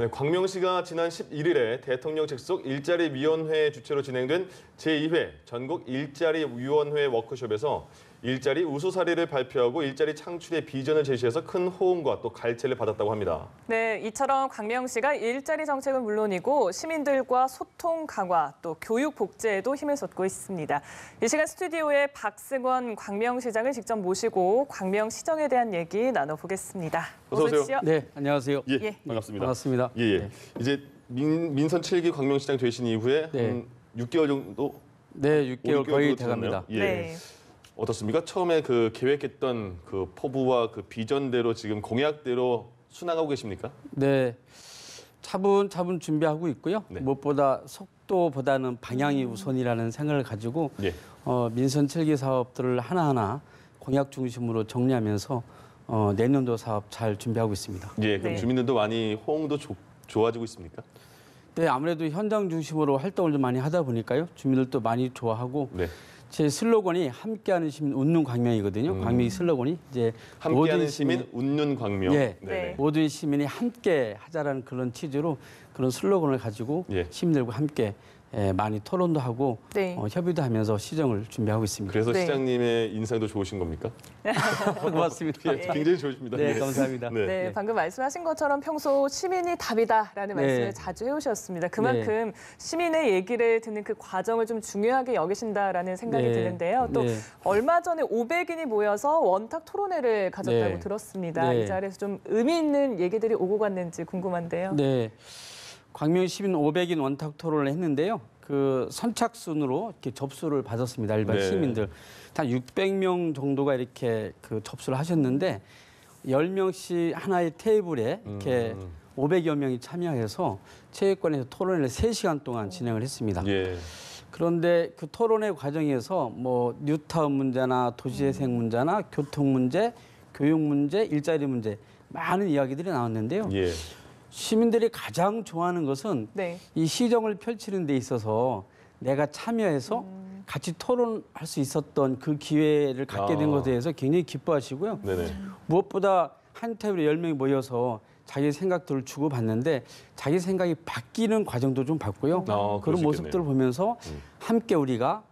네, 광명시가 지난 11일에 대통령 직속 일자리위원회 주최로 진행된 제2회 전국 일자리위원회 워크숍에서 일자리 우수 사례를 발표하고 일자리 창출의 비전을 제시해서 큰 호응과 또 갈채를 받았다고 합니다. 네, 이처럼 광명시가 일자리 정책은 물론이고 시민들과 소통 강화, 또 교육 복제에도 힘을 쏟고 있습니다. 이 시간 스튜디오에 박승원 광명시장을 직접 모시고 광명시정에 대한 얘기 나눠보겠습니다. 어서 오세요. 오십시오. 네, 안녕하세요. 예, 반갑습니다. 반갑습니다. 예. 네. 이제 민선 7기 광명시장 되신 이후에 네. 한 6개월 정도? 네, 6개월 거의 정도 돼갑니다. 예. 네. 어떻습니까? 처음에 그 계획했던 그 포부와 그 비전대로 지금 공약대로 순항하고 계십니까? 네, 차분차분 준비하고 있고요. 네. 무엇보다 속도보다는 방향이 우선이라는 생각을 가지고 예. 민선 7기 사업들을 하나하나 공약 중심으로 정리하면서 내년도 사업 잘 준비하고 있습니다. 예, 그럼 네. 주민들도 많이 호응도 좋아지고 있습니까? 네, 아무래도 현장 중심으로 활동을 좀 많이 하다 보니까요. 주민들도 많이 좋아하고 네. 제 슬로건이 함께하는 시민 웃는 광명이거든요. 광명이 슬로건이 이제 함께하는 모든 시민 웃는 광명. 예. 네. 모든 시민이 함께 하자라는 그런 취지로 그런 슬로건을 가지고 예. 시민들과 함께 많이 토론도 하고 네. 협의도 하면서 시정을 준비하고 있습니다. 그래서 네. 시장님의 인상도 좋으신 겁니까? 고맙습니다. 예, 굉장히 좋으십니다. 네, 예. 감사합니다. 네, 방금 말씀하신 것처럼 평소 시민이 답이다라는 네. 말씀을 자주 해오셨습니다. 그만큼 시민의 얘기를 듣는 그 과정을 좀 중요하게 여기신다라는 생각이 네. 드는데요. 또 네. 얼마 전에 500인이 모여서 원탁 토론회를 가졌다고 네. 들었습니다. 네. 이 자리에서 좀 의미 있는 얘기들이 오고 갔는지 궁금한데요. 네. 광명 시민 500인 원탁 토론을 했는데요. 그 선착순으로 이렇게 접수를 받았습니다. 일반 네. 시민들. 한 600명 정도가 이렇게 그 접수를 하셨는데 10명씩 하나의 테이블에 이렇게 500여 명이 참여해서 체육관에서 토론회를 3시간 동안 진행을 했습니다. 예. 그런데 그 토론회 과정에서 뭐 뉴타운 문제나 도시재생 문제나 교통 문제, 교육 문제, 일자리 문제 많은 이야기들이 나왔는데요. 예. 시민들이 가장 좋아하는 것은 네. 이 시정을 펼치는 데 있어서 내가 참여해서 같이 토론할 수 있었던 그 기회를 갖게 된 것에 대해서 굉장히 기뻐하시고요. 네네. 무엇보다 한 테이블에 10명이 모여서 자기 생각들을 주고받는데 자기 생각이 바뀌는 과정도 좀 봤고요. 그럴 그런 수 모습들을 있겠네요. 보면서 함께 우리가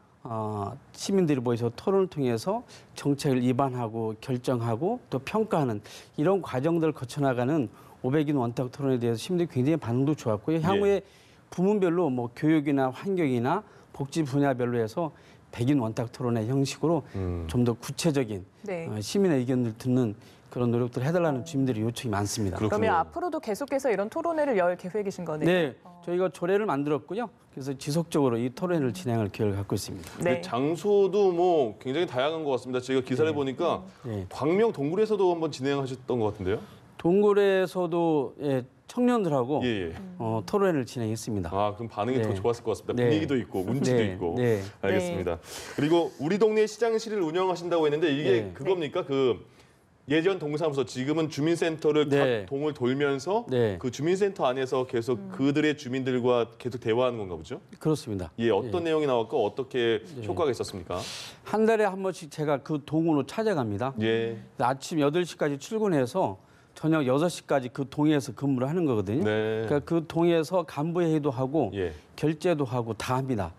시민들이 모여서 토론을 통해서 정책을 입안하고 결정하고 또 평가하는 이런 과정들을 거쳐나가는 500인 원탁 토론에 대해서 시민들이 굉장히 반응도 좋았고요. 향후에 부문별로 뭐 교육이나 환경이나 복지 분야별로 해서 100인 원탁 토론의 형식으로 좀 더 구체적인 네. 시민의 의견을 듣는 그런 노력들을 해달라는 주민들의 요청이 많습니다. 그렇군요. 그러면 앞으로도 계속해서 이런 토론회를 열 계획이신 거네요. 네, 저희가 조례를 만들었고요. 그래서 지속적으로 이 토론회를 진행할 계획을 갖고 있습니다. 근데 네. 장소도 뭐 굉장히 다양한 것 같습니다. 제가 기사를 보니까 네. 광명 동굴에서도 한번 진행하셨던 것 같은데요? 동굴에서도 청년들하고 예. 토론회를 진행했습니다. 아, 그럼 반응이 네. 더 좋았을 것 같습니다. 네. 분위기도 있고 운치도 네. 있고. 네. 알겠습니다. 그리고 우리 동네 시장실을 운영하신다고 했는데 이게 네. 그겁니까? 그 예전 동사무소 지금은 주민센터를 네. 각 동을 돌면서 네. 그 주민센터 안에서 계속 그들의 주민들과 계속 대화하는 건가 보죠? 그렇습니다. 예, 어떤 내용이 나왔고 어떻게 효과가 있었습니까? 한 달에 한 번씩 제가 그 동으로 찾아갑니다. 예. 아침 8시까지 출근해서 저녁 6시까지 그 동에서 근무를 하는 거거든요. 네. 그러니까 그 동에서 간부 회의도 하고 예. 결제도 하고 다 합니다.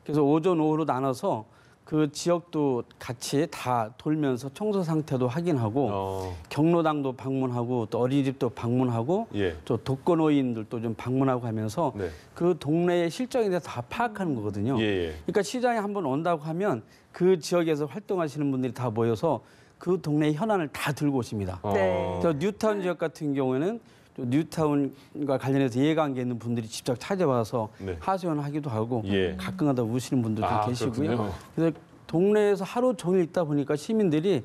그래서 오전 오후로 나눠서 그 지역도 같이 다 돌면서 청소 상태도 확인하고 경로당도 방문하고 또 어린이집도 방문하고 예. 또 독거노인들도 좀 방문하고 하면서 네. 그 동네의 실정에 대해서 다 파악하는 거거든요. 예. 그러니까 시장에 한번 온다고 하면 그 지역에서 활동하시는 분들이 다 모여서 그 동네의 현안을 다 들고 오십니다. 네. 저 뉴타운 지역 같은 경우에는 또 뉴타운과 관련해서 이해관계 있는 분들이 직접 찾아와서 네. 하소연하기도 하고 예. 가끔가다 우시는 분들도 아, 계시고요. 그렇군요. 그래서 동네에서 하루 종일 있다 보니까 시민들이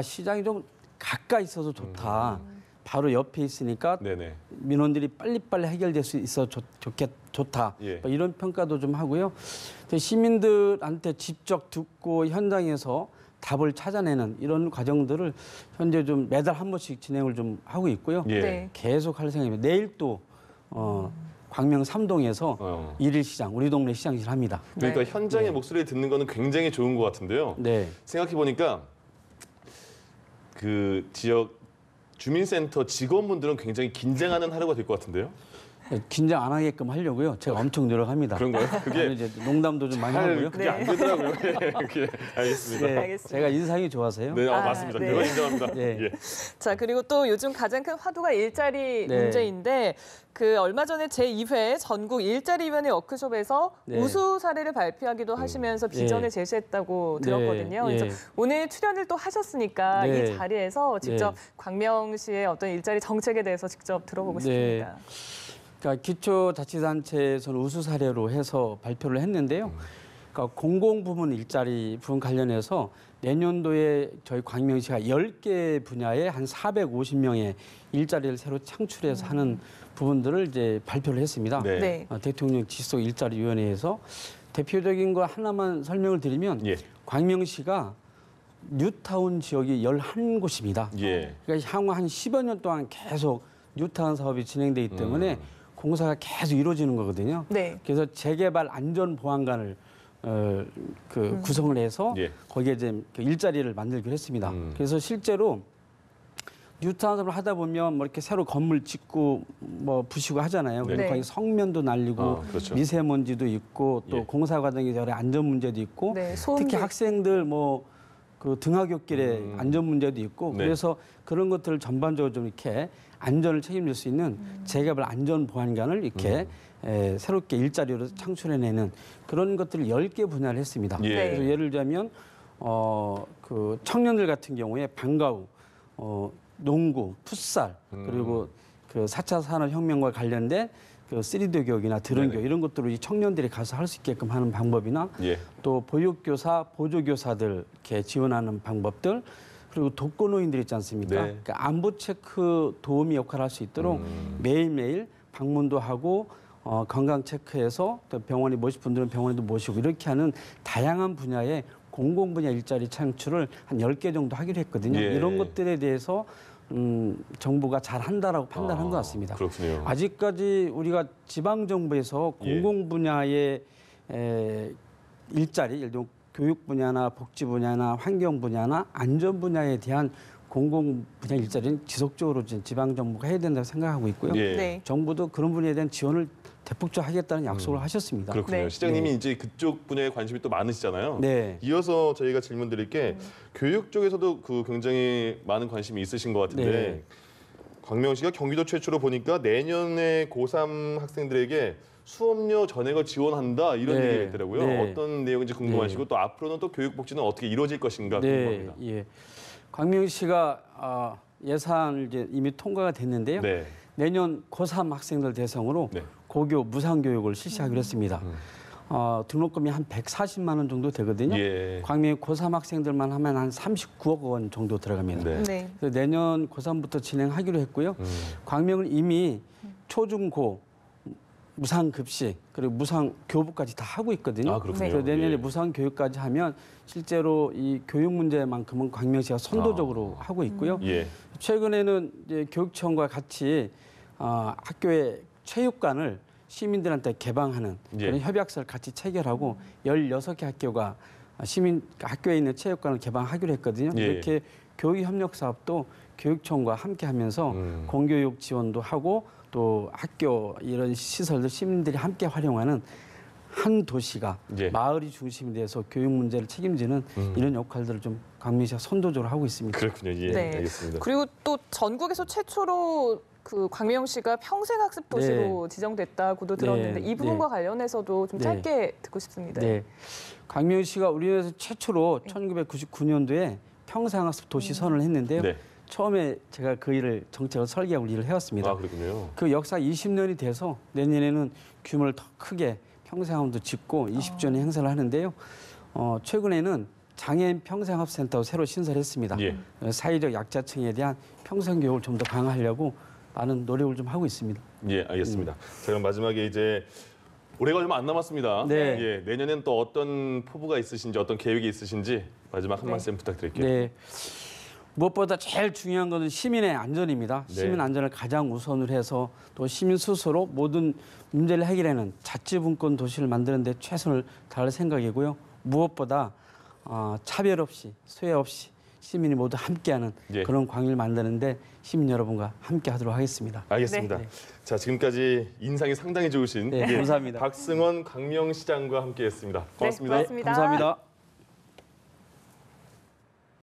시장이 좀 가까이 있어서 좋다. 바로 옆에 있으니까 네네. 민원들이 빨리빨리 해결될 수 있어 좋다. 예. 뭐 이런 평가도 좀 하고요. 근데 시민들한테 직접 듣고 현장에서 답을 찾아내는 이런 과정들을 현재 좀 매달 한 번씩 진행을 좀 하고 있고요. 예. 네. 계속 할 생각입니다. 내일 또 광명 3동에서 일일 시장, 우리 동네 시장실 합니다. 그러니까 네. 현장의 목소리를 듣는 거는 굉장히 좋은 것 같은데요. 네. 생각해 보니까 그 지역 주민센터 직원분들은 굉장히 긴장하는 하루가 될 것 같은데요. 긴장 안 하게끔 하려고요. 제가 엄청 노력합니다. 그런가요? 그게 이제 농담도 좀 많이 하고요. 그게 안 되더라고요. 그게 알겠습니다. 네, 알겠습니다. 제가 인상이 좋아서요. 네, 맞습니다. 네. 그거 인정합니다. 네. 예. 자, 그리고 또 요즘 가장 큰 화두가 일자리 네. 문제인데 그 얼마 전에 제2회 전국 일자리위원회 워크숍에서 네. 우수 사례를 발표하기도 하시면서 비전을 네. 제시했다고 네. 들었거든요. 예. 그래서 오늘 출연을 또 하셨으니까 네. 이 자리에서 직접 네. 광명시의 어떤 일자리 정책에 대해서 직접 들어보고 네. 싶습니다. 그러니까 기초자치단체에서는 우수 사례로 해서 발표를 했는데요. 그러니까 공공부문 일자리 부분 관련해서 내년도에 저희 광명시가 10개 분야에 한 450명의 일자리를 새로 창출해서 하는 부분들을 이제 발표를 했습니다. 네. 네. 대통령 지속 일자리위원회에서 대표적인 거 하나만 설명을 드리면 예. 광명시가 뉴타운 지역이 11곳입니다. 예. 그러니까 향후 한 10여 년 동안 계속 뉴타운 사업이 진행되기 때문에 공사가 계속 이루어지는 거거든요. 네. 그래서 재개발 안전보안관을 구성을 해서 예. 거기에 이제 그 일자리를 만들기로 했습니다. 그래서 실제로 뉴타운 사업을 하다 보면 뭐 이렇게 새로 건물 짓고 뭐 부시고 하잖아요. 네. 그리고 거기 성면도 날리고 그렇죠. 미세먼지도 있고 또 예. 공사 과정에 여러 안전 문제도 있고 네, 소음도 특히 학생들 뭐 그 등하굣길에 안전 문제도 있고 네. 그래서 그런 것들을 전반적으로 좀 이렇게 안전을 책임질 수 있는 재개발 안전 보안관을 이렇게 새롭게 일자리로 창출해내는 그런 것들을 10개 분야를 했습니다. 예. 그래서 예를 들자면 그 청년들 같은 경우에 방과후, 농구, 풋살 그리고 그 4차 산업혁명과 관련된 그 3D 교육이나 드론 교육 이런 것들을 이 청년들이 가서 할 수 있게끔 하는 방법이나 예. 또 보육교사, 보조교사들 이렇게 지원하는 방법들 그리고 독거노인들 있지 않습니까? 네. 그러니까 안보 체크 도우미 역할을 할 수 있도록 매일매일 방문도 하고 건강 체크해서 또 병원에 모실 분들은 병원에도 모시고 이렇게 하는 다양한 분야의 공공 분야 일자리 창출을 한 10개 정도 하기로 했거든요. 예. 이런 것들에 대해서 정부가 잘 한다라고 판단한 것 같습니다. 그렇군요. 아직까지 우리가 지방 정부에서 예. 공공 분야의 일자리, 예를 들면 교육 분야나 복지 분야나 환경 분야나 안전 분야에 대한 공공 분야 일자리는 지속적으로 지방 정부가 해야 된다고 생각하고 있고요. 예. 네. 정부도 그런 분야에 대한 지원을 대폭적으로 하겠다는 약속을 하셨습니다. 그렇군요. 네. 시장님이 이제 그쪽 분야에 관심이 또 많으시잖아요. 네. 이어서 저희가 질문 드릴 게 교육 쪽에서도 그 굉장히 많은 관심이 있으신 것 같은데 네. 광명시가 경기도 최초로 보니까 내년에 고3 학생들에게 수업료 전액을 지원한다 이런 네. 얘기가 있더라고요. 네. 어떤 내용인지 궁금하시고 또 앞으로는 또 교육복지는 어떻게 이루어질 것인가 궁금합니다. 예. 광명시가 예산을 이제 이미 통과가 됐는데요. 네. 내년 고3 학생들 대상으로 네. 고교 무상교육을 실시하기로 했습니다. 등록금이 한 140만 원 정도 되거든요. 예. 광명 고3 학생들만 하면 한 39억 원 정도 들어갑니다. 네. 네. 그래서 내년 고3부터 진행하기로 했고요. 광명은 이미 초중고 무상급식 그리고 무상교부까지 다 하고 있거든요. 아, 그렇군요. 그래서 내년에 예. 무상교육까지 하면 실제로 이 교육 문제만큼은 광명시가 선도적으로 하고 있고요. 예. 최근에는 이제 교육청과 같이 학교의 체육관을 시민들한테 개방하는 예. 그런 협약서를 같이 체결하고 16개 학교가 학교에 있는 체육관을 개방하기로 했거든요. 예. 이렇게 교육 협력 사업도 교육청과 함께 하면서 공교육 지원도 하고 또 학교 이런 시설들 시민들이 함께 활용하는 한 도시가 예. 마을이 중심이 돼서 교육 문제를 책임지는 이런 역할들을 좀 광명시가 선도적으로 하고 있습니다. 그렇군요. 예. 네. 알겠습니다. 그리고 또 전국에서 최초로 그 광명시가 평생학습 도시로 지정됐다고도 들었는데 이 부분과 관련해서도 좀 네. 짧게 듣고 싶습니다. 네. 광명시가 우리나라에서 최초로 1999년도에 평생학습 도시 선언을 했는데요. 네. 처음에 제가 그 일을 정책을 설계하고 일을 해왔습니다. 아, 그렇군요. 그 역사 20년이 돼서 내년에는 규모를 더 크게 평생학습도 짓고 20주년 행사를 하는데요. 최근에는 장애인 평생학습센터 새로 신설했습니다. 예. 사회적 약자층에 대한 평생교육을 좀 더 강화하려고 많은 노력을 좀 하고 있습니다. 예, 알겠습니다. 자, 그럼 마지막에 이제 올해가 얼마 안 남았습니다. 네. 예, 내년엔 또 어떤 포부가 있으신지 어떤 계획이 있으신지 마지막 한 말씀 부탁드릴게요. 네. 무엇보다 제일 중요한 것은 시민의 안전입니다. 네. 시민 안전을 가장 우선으로 해서 또 시민 스스로 모든 문제를 해결하는 자치분권 도시를 만드는 데 최선을 다할 생각이고요. 무엇보다 차별 없이, 소외 없이 시민이 모두 함께하는 예. 그런 광역을 만드는데 시민 여러분과 함께하도록 하겠습니다. 알겠습니다. 네. 자, 지금까지 인상이 상당히 좋으신 네, 감사합니다. 박승원 광명시장과 함께했습니다. 고맙습니다. 네, 고맙습니다. 감사합니다.